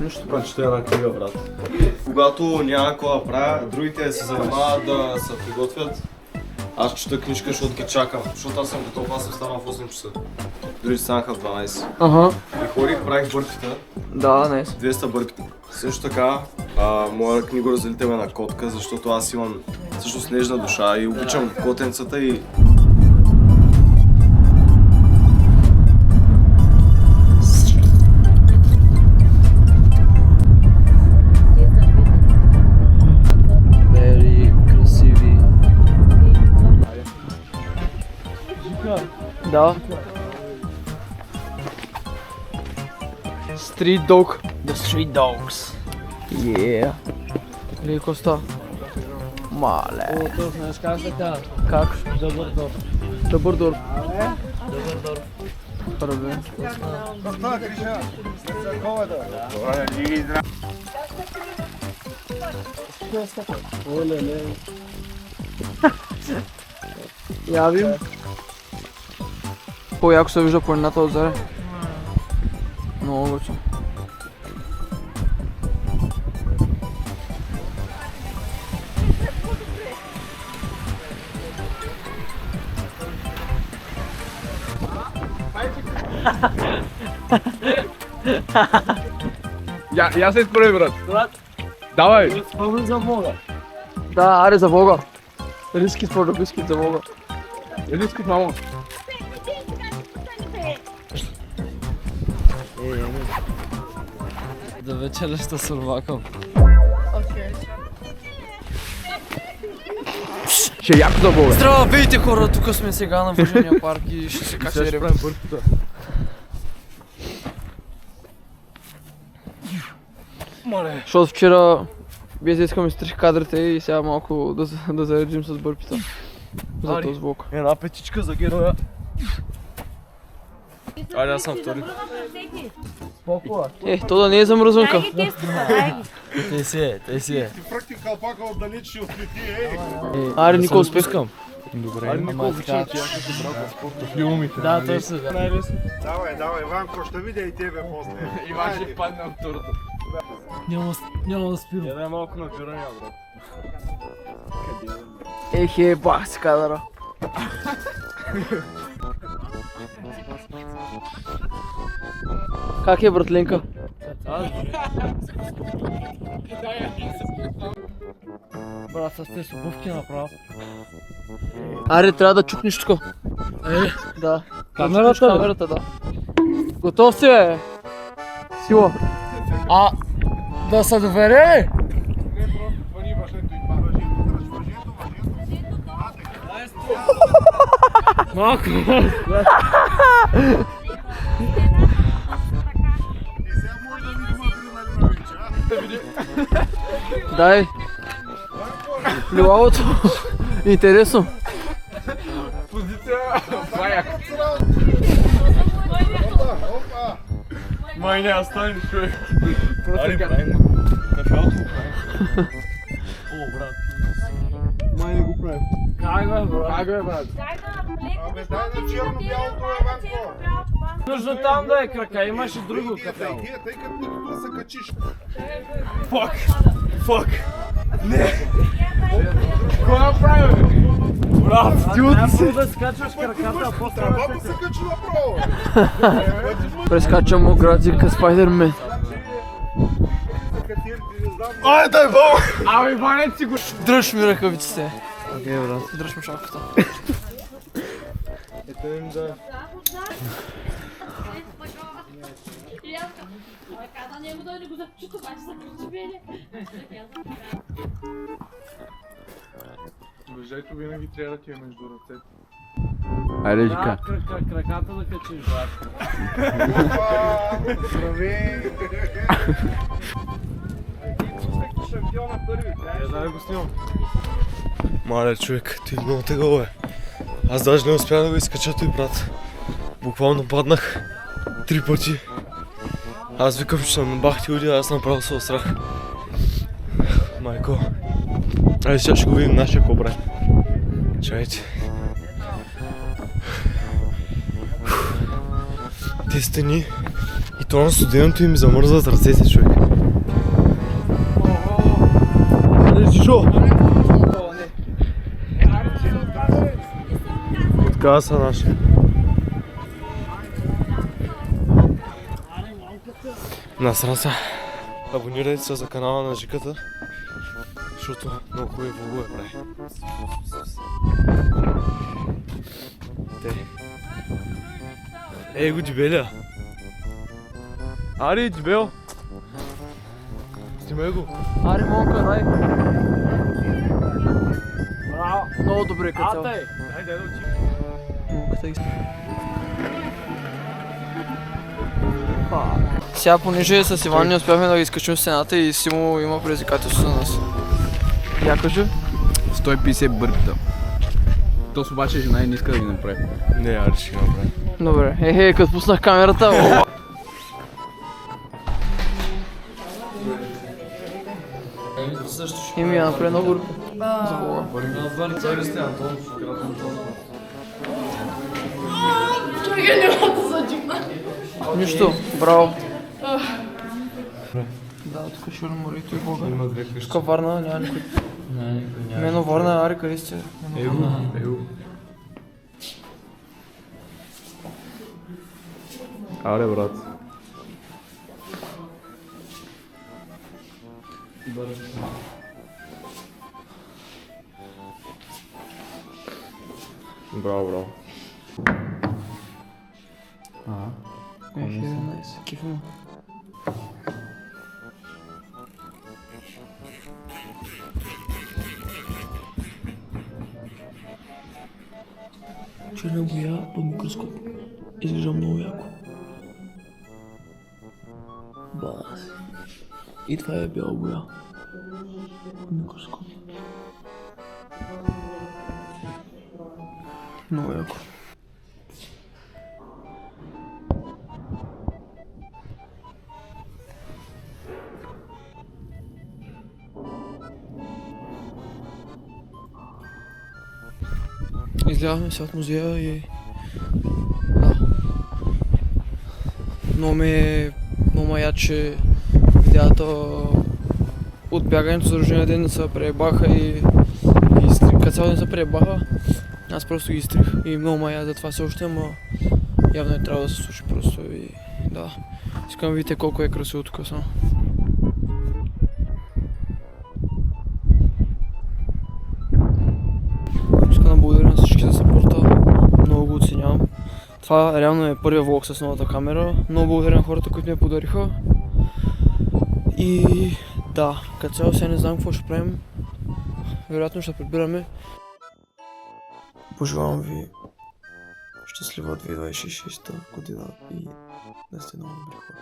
Нищо, че една книга, брат. Когато няма какво да правя, другите се занимават да се приготвят. Аз чета книжка, защото ги чакам, защото аз съм готов, аз съм станал в 8 часа. Дори станаха в 12. Ага. И ходих, правих бърката. Да, не. 200 бърката. Също така, моя книгоразделител е на котка, защото аз имам също снежна душа и обичам котенцата и... Very красиви. Да. Street dog. The street dogs. Yeah. Леко ста. Мале. О, то знаеш как така? Как? Добър дор. Добър дор. Добър дор. Първе. Оле-ле. Явим. По-яко се вижда планината отзаре. Много обичам. Я се изправи, брат. Давай. Спомни за Бога. Да, аре за Бога. Риски спорта, биски за Бога. Риски, мамо. Да вечеря ще сурвакам. Ще е яко за Бога. Здравейте хора, тук сме сега на Въжения парк и ще се кача риб. Защото вчера без да искам изтрих кадрите и сега малко да заредим с бърпита. За този звук. Една петичка за героя. Айде, аз съм втори. То да не е замръзванка. Те си е. Пръкти калпака отдалеч ще отлети, ей! Аре, Никол, спускам. Добре. Ама така. Филмите. Да, точно. Давай, Ванко, ще видя и тебе после. Иван ще падне от турата. Няма да спирам. Ядай малко на пирания, брат. Ехе, бах си кадъра. Как е, братленка? Брат, с тези обувки направо. Аре, трябва да чукнеш тук. Да. Камерата, бе? Камерата, да. Готов си, бе? Сила. Да се довере! Малко. И сега може да видим адреналина вече, а? Дай. Плювалото. Интересно. Опа! Май не остане човек. Аре, правим кафялото. О, брат. Май не го правим. Как бе, брат? Как бе, брат? Абе, дай на черно-бялото, Ванко! Нужно там да е крака, имаш и друго кафяло. Тъй като никога да се качиш. Фак! Какво направим? Брат, Трябва да скачваш краката, а после Тръбата се качи направо! Прескачам му градзика Спайдермен. Ай, дай бог! Абе, Иванец си го... Дръж ми ръкавиците. Окей, брат. Дръж ми шапката. Ето им да... Каза него да не го започут, обаче са причепени. Въжето винаги трябва да ти е между ръцете. Айде, Да, краката да качиш, брат. Здравей! Дай го снимам. Мале, човек, ти много тегаво е. Аз даже не успях да го изкача той, брат. Буквално паднах 3 пъти. Аз викам, че съм на бахти уди, аз направо се острах. Майко. Айде сега ще го видим нашия по-брай. Чайте. Те стени И то на студеното им замръзват ръцете, човек. Шо? Откава са наши. Насран се. Абонирайте се за канала на Жиката, защото много хубави влогове прави. Ей го дебеля! Ари, дебел! Снимай го! Аре, Монка, дай. Браво! Много добре кацал. Атай! Монката Сега, понеже с Иван не успяхме да ги изкачим в стената и Симо има предизвикателство за нас. Я кажи. 150 бърпита. Тос обаче жена и не иска да ги направи. Не, Ари ще ги направи. Добре, като пуснах камерата. И ми я направи много група. За Бога. Човека няма да задигна. Нищо, браво. Да, тук ще морето и Бога. Има две къщи. Тук Варна няма никой. Мено Варна, Ари, къде сте? Его. Аре, брат. Браво, браво. Ехе, найс. Кифим. Черна боя под микроскоп. Изглежда много яко. Бас. И това е бяла боя. Под микроскоп. Много яко. Излязахме се от музея и... Да. Много ме яд, че видеята от бягането за рождения ден се пребаха и изтрих. Като цяло не се пребаха, аз просто ги изтрих и много ме яд за това все още, ама явно е трябва да се случи просто и... Да. Искам да видите колко е красиво тук само. Искам да благодаря на всички за съпорта, много го оценявам. Това реално е първия влог с новата камера. Много благодаря на хората, които ми я подариха. И да, като цяло сега не знам какво ще правим. Вероятно ще прибираме. Пожелавам ви щастлива 2026 година и да сте много добри хора.